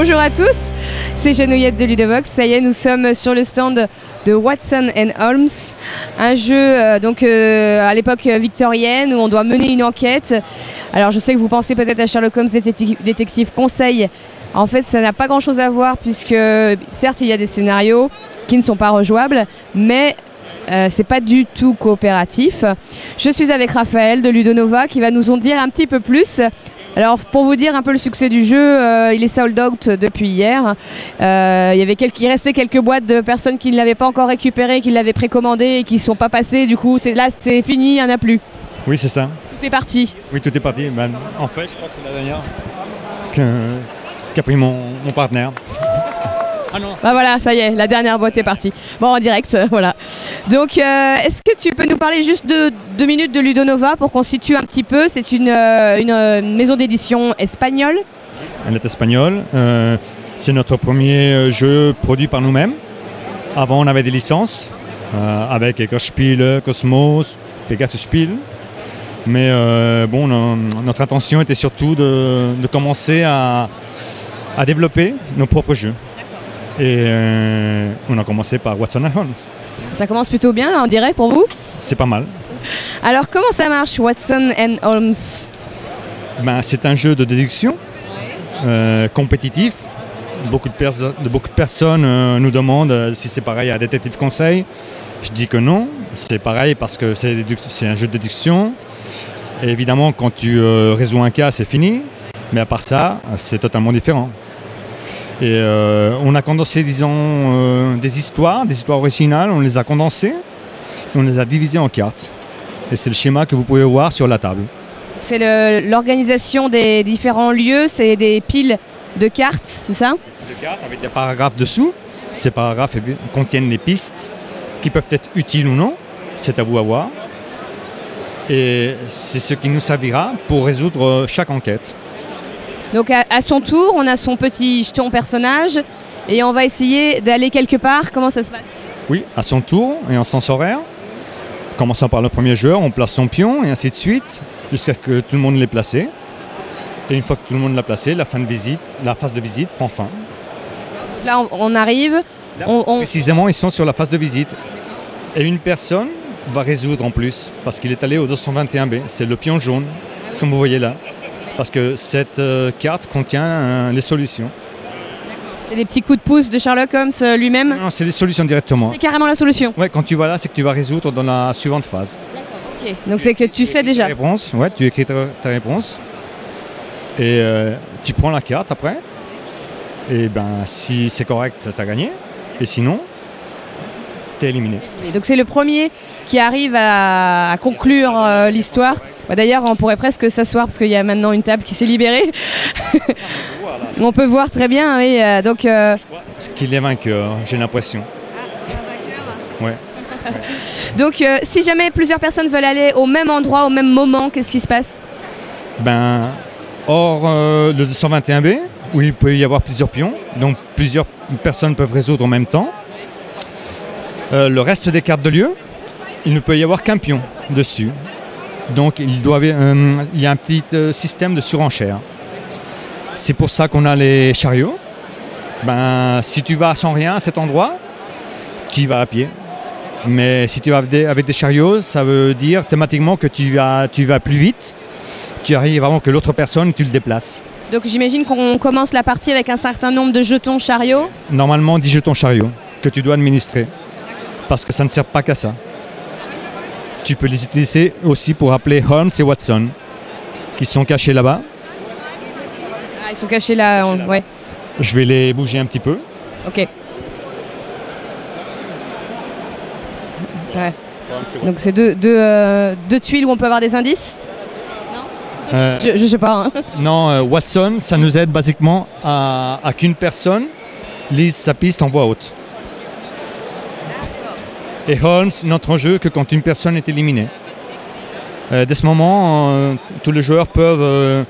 Bonjour à tous, c'est Genouillette de Ludovox. Ça y est, nous sommes sur le stand de Watson & Holmes, un jeu à l'époque victorienne où on doit mener une enquête. Alors je sais que vous pensez peut-être à Sherlock Holmes détective conseil. En fait, ça n'a pas grand-chose à voir puisque certes il y a des scénarios qui ne sont pas rejouables, mais c'est pas du tout coopératif. Je suis avec Raphaël de Ludonova qui va nous en dire un petit peu plus. Alors pour vous dire un peu le succès du jeu, il est sold out depuis hier. Il restait quelques boîtes de personnes qui ne l'avaient pas encore récupéré, qui l'avaient précommandé et qui ne sont pas passées. Du coup, là c'est fini, il n'y en a plus. Oui, c'est ça. Tout est parti. Oui, tout est parti. Ben, en fait, je crois que c'est la dernière qu'a pris mon partenaire. Ah non. Bah voilà, ça y est, la dernière boîte est partie. Bon, en direct, voilà. Donc, est-ce que tu peux nous parler juste de 2 minutes de Ludonova pour qu'on situe un petit peu? C'est une maison d'édition espagnole. Elle est espagnole. C'est notre premier jeu produit par nous-mêmes. Avant, on avait des licences avec Eckerspiele, Cosmos, Pegasus Spiel. Mais notre intention était surtout de commencer à développer nos propres jeux. Et on a commencé par Watson & Holmes. Ça commence plutôt bien, on dirait, pour vous? C'est pas mal. Alors, comment ça marche, Watson & Holmes? C'est un jeu de déduction compétitif. Beaucoup de personnes nous demandent si c'est pareil à Détective Conseil. Je dis que non, c'est pareil parce que c'est un jeu de déduction. Et évidemment, quand tu résous un cas, c'est fini. Mais à part ça, c'est totalement différent. Et on a condensé, disons, des histoires originales, on les a condensées, et on les a divisées en cartes. Et c'est le schéma que vous pouvez voir sur la table. C'est l'organisation des différents lieux, c'est des piles de cartes, c'est ça? De cartes avec des paragraphes dessous. Ces paragraphes contiennent les pistes qui peuvent être utiles ou non, c'est à vous à voir. Et c'est ce qui nous servira pour résoudre chaque enquête. Donc à son tour, on a son petit jeton personnage et on va essayer d'aller quelque part. Comment ça se passe? Oui, à son tour et en sens horaire. Commençons par le premier joueur, on place son pion et ainsi de suite, jusqu'à ce que tout le monde l'ait placé. Et une fois que tout le monde l'a placé, la phase de visite prend fin. Donc là, on arrive. Précisément, ils sont sur la phase de visite. Et une personne va résoudre en plus, parce qu'il est allé au 221B. C'est le pion jaune, comme vous voyez là. Parce que cette carte contient les solutions. C'est des petits coups de pouce de Sherlock Holmes lui-même? Non, c'est des solutions directement. C'est carrément la solution? Oui, quand tu vas là, c'est que tu vas résoudre dans la suivante phase. D'accord, ok. Donc c'est que tu sais déjà. Ouais, tu écris ta réponse. Et tu prends la carte après. Et si c'est correct, tu as gagné. Et sinon, tu es éliminé. Donc c'est le premier qui arrive à conclure l'histoire. D'ailleurs, on pourrait presque s'asseoir parce qu'il y a maintenant une table qui s'est libérée. On peut voir très bien. Oui, donc. Qu'il est vainqueur, j'ai l'impression. Ouais. Donc, si jamais plusieurs personnes veulent aller au même endroit, au même moment, qu'est-ce qui se passe? Hors le 221B, où il peut y avoir plusieurs pions, donc plusieurs personnes peuvent résoudre en même temps. Le reste des cartes de lieu, il ne peut y avoir qu'un pion dessus. Donc il y a un petit système de surenchère. C'est pour ça qu'on a les chariots. Si tu vas sans rien à cet endroit, tu y vas à pied. Mais si tu vas avec des chariots, ça veut dire thématiquement que tu vas plus vite. Tu arrives avant que l'autre personne, tu le déplaces. Donc j'imagine qu'on commence la partie avec un certain nombre de jetons chariots. Normalement 10 jetons chariots que tu dois administrer. Parce que ça ne sert pas qu'à ça. Tu peux les utiliser aussi pour appeler Holmes et Watson, qui sont cachés là-bas. Ah, ils sont cachés là, ouais. Je vais les bouger un petit peu. Ok. Ouais. Donc c'est deux tuiles où on peut avoir des indices? Non. Je sais pas. Hein. Non, Watson, ça nous aide basiquement à qu'une personne lise sa piste en voix haute. Et Holmes, notre enjeu, que quand une personne est éliminée. Dès ce moment, tous les joueurs peuvent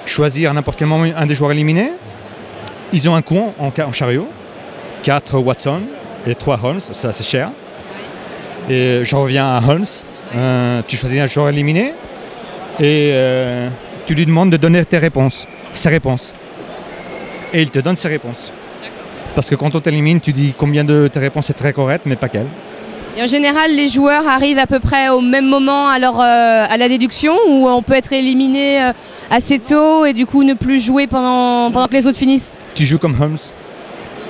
choisir à n'importe quel moment un des joueurs éliminés. Ils ont un coup en chariot, 4 Watson et 3 Holmes, ça c'est cher. Et je reviens à Holmes, tu choisis un joueur éliminé et tu lui demandes de donner ses réponses. et il te donne ses réponses. Parce que quand on t'élimine, tu dis combien de tes réponses est très correcte, mais pas quelle. Et en général, les joueurs arrivent à peu près au même moment à la déduction, ou on peut être éliminé assez tôt et du coup ne plus jouer pendant que les autres finissent? Tu joues comme Holmes.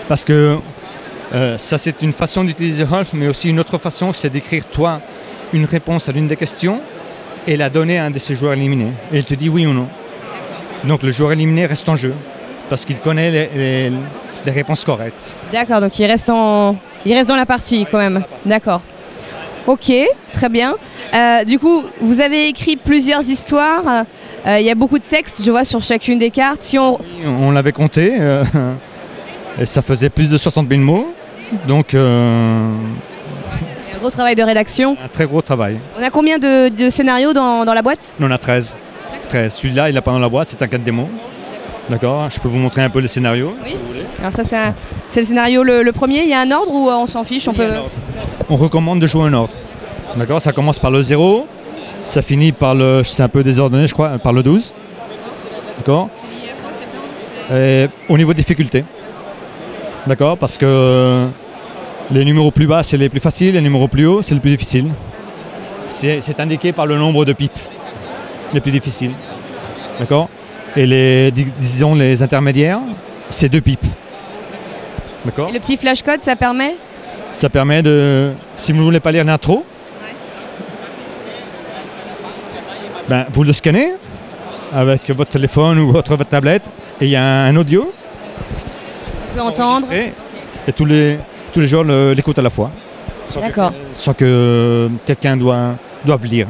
Parce que ça, c'est une façon d'utiliser Holmes, mais aussi une autre façon, c'est d'écrire toi une réponse à l'une des questions et la donner à un de ces joueurs éliminés. Et il te dit oui ou non. Donc le joueur éliminé reste en jeu parce qu'il connaît les réponses correctes. D'accord, donc il reste dans la partie quand même. D'accord. Ok, très bien. Du coup, vous avez écrit plusieurs histoires. Il y a beaucoup de textes, je vois, sur chacune des cartes. Si on l'avait compté, et ça faisait plus de 60 000 mots. Donc, un gros travail de rédaction. Un très gros travail. On a combien de scénarios dans la boîte? On en a 13. Celui-là, il n'a pas dans la boîte, c'est un 4 démo. D'accord, je peux vous montrer un peu les scénarios. Oui. Si vous voulez. Alors ça, c'est le scénario le premier. Il y a un ordre ou on s'en fiche? On recommande de jouer un ordre. D'accord, ça commence par le 0, ça finit par c'est un peu désordonné, je crois, par le 12. D'accord. Au niveau de difficulté. D'accord, parce que les numéros plus bas, c'est les plus faciles, les numéros plus hauts, c'est le plus difficile. C'est indiqué par le nombre de pipes les plus difficiles. D'accord. Et disons les intermédiaires, c'est 2 pipes. D'accord. Et le petit flashcode, ça permet? Ça permet de, si vous ne voulez pas lire l'intro, ben, vous le scannez avec votre téléphone ou votre tablette et il y a un audio. On peut entendre. Et tous les joueurs l'écoutent à la fois. Sans que quelqu'un doive lire.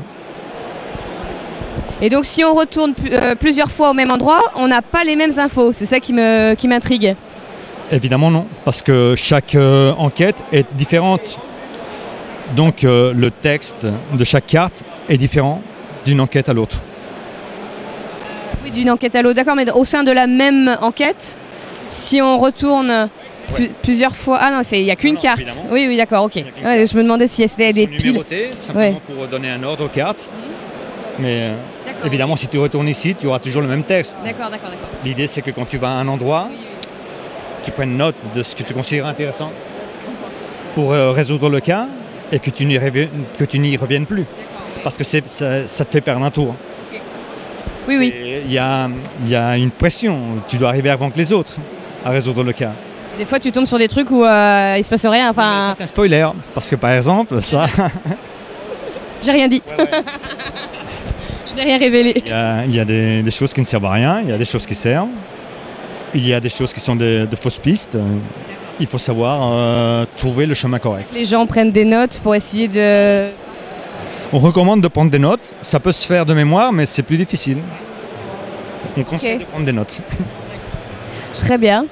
Et donc si on retourne plusieurs fois au même endroit, on n'a pas les mêmes infos. C'est ça qui m'intrigue. Évidemment non, parce que chaque enquête est différente. Donc le texte de chaque carte est différent d'une enquête à l'autre. Oui, d'une enquête à l'autre, d'accord, mais au sein de la même enquête, si on retourne plusieurs fois... Ah non, il n'y a qu'une carte. Évidemment. Oui, d'accord, ok. Ouais, je me demandais si c'était des piles. Simplement pour donner un ordre aux cartes. Mais évidemment, si tu retournes ici, tu auras toujours le même texte. D'accord. L'idée, c'est que quand tu vas à un endroit, tu prennes note de ce que tu considères intéressant pour résoudre le cas et que tu n'y reviennes plus. Parce que ça te fait perdre un tour. Oui. Il y a une pression. Tu dois arriver avant que les autres à résoudre le cas. Des fois, tu tombes sur des trucs où il se passe rien. Enfin... Ça, c'est un spoiler. Parce que par exemple, ça... J'ai rien dit. Je n'ai rien révélé. Il y a des choses qui ne servent à rien. Il y a des choses qui servent. Il y a des choses qui sont de fausses pistes. Il faut savoir trouver le chemin correct. Les gens prennent des notes pour essayer de... On recommande de prendre des notes. Ça peut se faire de mémoire, mais c'est plus difficile. On conseille de prendre des notes. Très bien.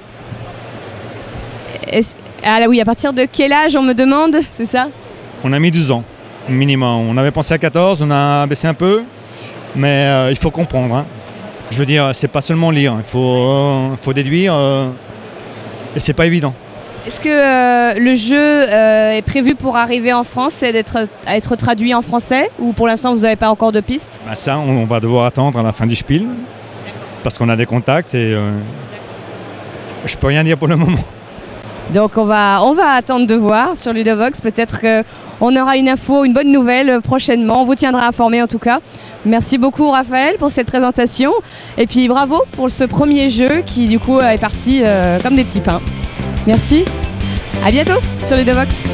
Ah là oui, à partir de quel âge on me demande, c'est ça? On a mis 12 ans, minimum. On avait pensé à 14, on a baissé un peu. Mais il faut comprendre. Hein. Je veux dire, c'est pas seulement lire. Il faut déduire. Et c'est pas évident. Est-ce que le jeu est prévu pour arriver en France et à être traduit en français? Ou pour l'instant, vous n'avez pas encore de pistes? Bah ça, on va devoir attendre à la fin du spiel. Parce qu'on a des contacts et je peux rien dire pour le moment. Donc on va attendre de voir sur Ludovox. Peut-être qu'on aura une info, une bonne nouvelle prochainement. On vous tiendra informé en tout cas. Merci beaucoup Raphaël pour cette présentation. Et puis bravo pour ce premier jeu qui du coup est parti comme des petits pains. Merci. À bientôt sur Ludovox.